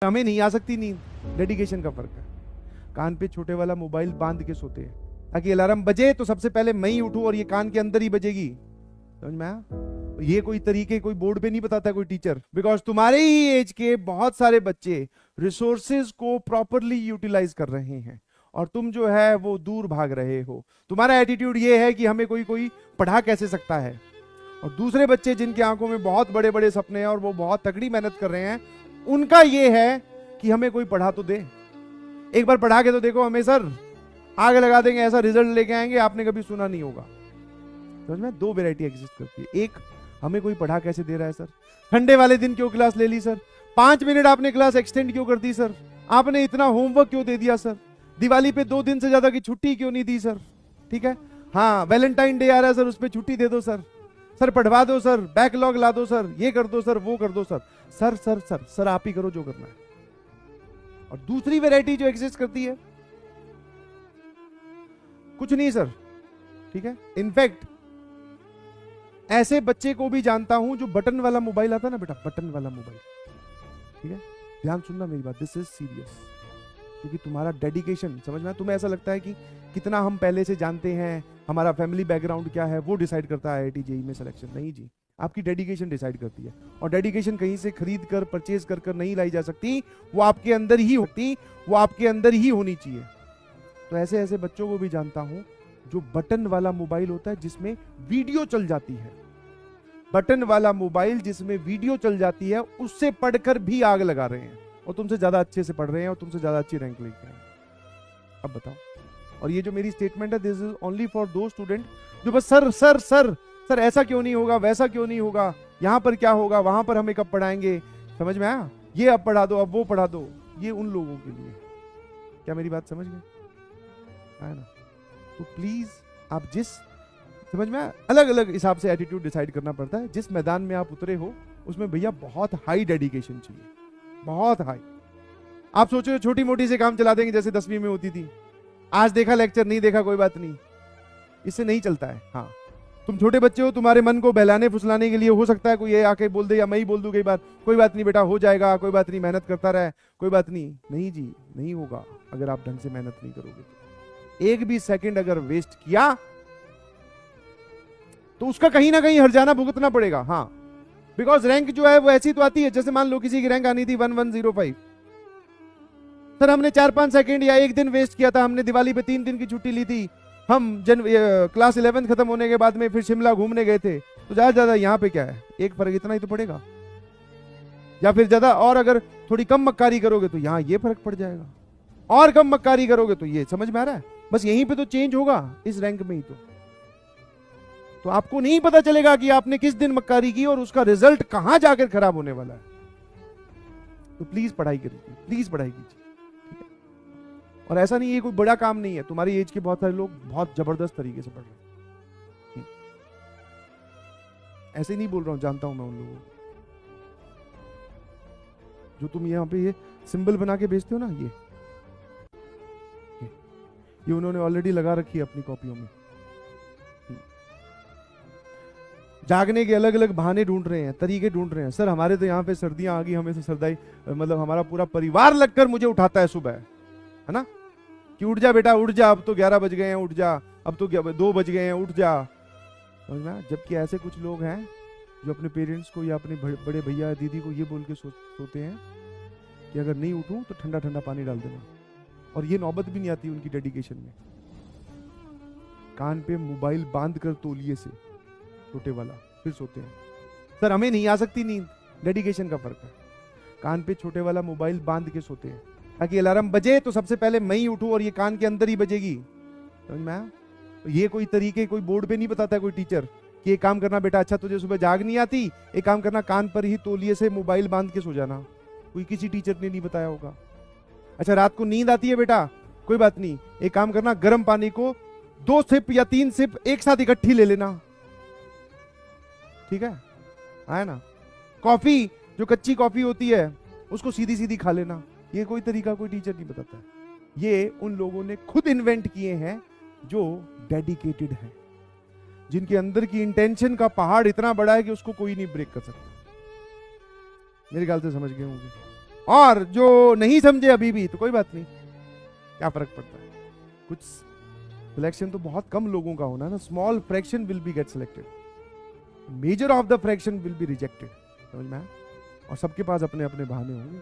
हमें नहीं आ सकती नींद, डेडिकेशन का फर्क है। कान पे छोटे वाला मोबाइल बांध के सोते हैं ताकि अलार्म बजे तो सबसे पहले मैं ही उठूं और ये कान के अंदर ही बजेगी। समझ में आया? ये कोई तरीके कोई बोर्ड पे नहीं बताता कोई टीचर, बिकॉज तुम्हारे ही एज के बहुत सारे बच्चे रिसोर्सेज को प्रॉपरली यूटिलाइज कर रहे हैं और तुम जो है वो दूर भाग रहे हो। तुम्हारा एटीट्यूड ये है कि हमें कोई कोई पढ़ा कैसे सकता है, और दूसरे बच्चे जिनकी आंखों में बहुत बड़े बड़े सपने हैं और वो बहुत तगड़ी मेहनत कर रहे हैं, उनका ये है कि हमें कोई पढ़ा तो दे। एक बार पढ़ा के तो देखो, हमें सर आग लगा देंगे, ऐसा रिजल्ट लेके आएंगे आपने कभी सुना नहीं होगा। समझ में? दो वेराइटी एग्जिस्ट करती है। एक, हमें कोई पढ़ा कैसे दे रहा है सर, ठंडे वाले दिन क्यों क्लास ले ली सर, 5 मिनट आपने क्लास एक्सटेंड क्यों कर दी सर, आपने इतना होमवर्क क्यों दे दिया सर, दिवाली पे 2 दिन से ज्यादा की छुट्टी क्यों नहीं दी सर, ठीक है, हाँ वैलेंटाइन डे आ रहा है सर, उस पर छुट्टी दे दो सर, सर पढ़वा दो सर, बैकलॉग ला दो सर, ये कर दो सर, वो कर दो sir, sir sir sir sir आप ही करो जो करना है। और दूसरी वैरायटी जो एग्जिस्ट करती है, कुछ नहीं सर, ठीक है, इनफैक्ट ऐसे बच्चे को भी जानता हूं जो बटन वाला मोबाइल आता है ना बेटा, बटन वाला मोबाइल, ठीक है, ध्यान सुनना मेरी बात, दिस इज सीरियस, क्योंकि तुम्हारा डेडिकेशन, समझ में, तुम्हें ऐसा लगता है कि कितना हम पहले से जानते हैं, हमारा फैमिली बैकग्राउंड क्या है, वो डिसाइड करता है आईआईटी जेईई में सिलेक्शन। नहीं जी, आपकी डेडिकेशन डिसाइड करती है, और डेडिकेशन कहीं से खरीद कर परचेज कर कर नहीं लाई जा सकती, वो आपके अंदर ही होती, वो आपके अंदर ही होनी चाहिए। तो ऐसे ऐसे बच्चों को भी जानता हूं जो बटन वाला मोबाइल होता है जिसमें वीडियो चल जाती है, बटन वाला मोबाइल जिसमें वीडियो चल जाती है, उससे पढ़कर भी आग लगा रहे हैं और तुमसे ज्यादा अच्छे से पढ़ रहे हैं और तुमसे ज्यादा अच्छी रैंक लेके आए। अब बताओ, और ये जो मेरी स्टेटमेंट है, दिस इज ओनली फॉर दो स्टूडेंट जो बस सर सर सर सर ऐसा क्यों नहीं होगा, वैसा क्यों नहीं होगा, यहां पर क्या होगा, वहां पर हमें कब पढ़ाएंगे, समझ में आया, ये अब पढ़ा दो, अब वो पढ़ा दो, ये उन लोगों के लिए। क्या मेरी बात समझ गए? है ना? तो प्लीज आप जिस, समझ में, अलग अलग हिसाब से एटीट्यूड डिसाइड करना पड़ता है। जिस मैदान में आप उतरे हो उसमें भैया बहुत हाई डेडिकेशन चाहिए, बहुत हाई। आप सोचो छोटी मोटी से काम चला देंगे जैसे 10वीं में होती थी, आज देखा लेक्चर, नहीं देखा कोई बात नहीं, इससे नहीं चलता है। हाँ, तुम छोटे बच्चे हो, तुम्हारे मन को बहलाने फुसलाने के लिए हो सकता है कोई ये आके बोल दे या मैं ही बोल दूं कई बार, कोई बात नहीं बेटा हो जाएगा, कोई बात नहीं, मेहनत करता रहे, कोई बात नहीं। नहीं जी, नहीं होगा अगर आप ढंग से मेहनत नहीं करोगे तो। एक भी सेकंड अगर वेस्ट किया तो उसका कहीं ना कहीं हर्जाना भुगतना पड़ेगा। हाँ, बिकॉज रैंक जो है वो ऐसी तो आती है, जैसे मान लो किसी की रैंक आनी थी 1105, सर हमने 4-5 सेकंड या 1 दिन वेस्ट किया था, हमने दिवाली पे 3 दिन की छुट्टी ली थी, हम क्लास 11 खत्म होने के बाद में फिर शिमला घूमने गए थे, तो ज्यादा ज्यादा यहाँ पे क्या है, एक फर्क इतना ही तो पड़ेगा, या फिर ज्यादा और अगर थोड़ी कम मक्कारी करोगे तो यहाँ ये फर्क पड़ जाएगा, और कम मक्कारी करोगे तो ये, समझ में आ रहा है? बस यहीं पे तो चेंज होगा, इस रैंक में ही तो आपको नहीं पता चलेगा कि आपने किस दिन मक्कारी की और उसका रिजल्ट कहां जाकर खराब होने वाला है। तो प्लीज पढ़ाई करिए, प्लीज पढ़ाई कीजिए, ठीक है? और ऐसा नहीं, ये कोई बड़ा काम नहीं है, तुम्हारी एज के बहुत सारे लोग बहुत जबरदस्त तरीके से पढ़ रहे हैं, ऐसे नहीं बोल रहा हूं, जानता हूं मैं उन लोगों को जो तुम यहाँ पे ये सिंबल बना के भेजते हो ना, ये उन्होंने ऑलरेडी लगा रखी है अपनी कॉपियों में। जागने के अलग अलग बहाने ढूंढ रहे हैं, तरीके ढूंढ रहे हैं। सर हमारे तो यहाँ पे सर्दियां आ गई, हमें तो सर्दाई, मतलब हमारा पूरा परिवार लगकर मुझे उठाता है सुबह, है ना, कि उठ जा बेटा उठ जा, अब तो 11 बज गए हैं, उठ जा, अब तो 2 बज गए हैं, उठ जा। समझना? जबकि ऐसे कुछ लोग हैं जो अपने पेरेंट्स को या अपने बड़े भैया दीदी को ये बोल के सोते हैं कि अगर नहीं उठूं तो ठंडा ठंडा पानी डाल देना, और ये नौबत भी नहीं आती उनकी डेडिकेशन में। कान पे मोबाइल बांध कर तौलिए से, छोटे वाला, फिर सोते हैं। सर हमें नहीं आ सकती नींद, डेडिकेशन का फर्क है। कान पे छोटे वाला मोबाइल बांध के सोते हैं ताकि अलार्म बजे तो सबसे पहले मैं ही उठूं और ये कान के अंदर ही बजेगी। समझ में आया? तो ये कोई तरीके कोई बोर्ड पे नहीं बताता कोई टीचर कि एक काम करना बेटा, अच्छा तुझे सुबह जाग नहीं आती, एक काम करना, कान पर ही तौलिए से मोबाइल बांध के सो जाना। कोई किसी टीचर ने नहीं बताया होगा। अच्छा रात को नींद आती है बेटा, कोई बात नहीं, एक काम करना, गर्म पानी को 2 सिप या 3 सिप एक साथ इकट्ठी ले लेना, ठीक है ना। कॉफी, जो कच्ची कॉफी होती है उसको सीधी सीधी खा लेना। ये कोई तरीका कोई टीचर नहीं बताता है, ये उन लोगों ने खुद इन्वेंट किए हैं जो डेडिकेटेड है, जिनके अंदर की इंटेंशन का पहाड़ इतना बड़ा है कि उसको कोई नहीं ब्रेक कर सकता। मेरे ख्याल से समझ गए होंगे। और जो नहीं समझे अभी भी तो कोई बात नहीं, क्या फर्क पड़ता है। कुछ सिलेक्शन तो बहुत कम लोगों का होना ना, small fraction will be get selected, measure of the fraction will be rejected. समझ में आया? और सबके पास अपने अपने बहाने होंगे।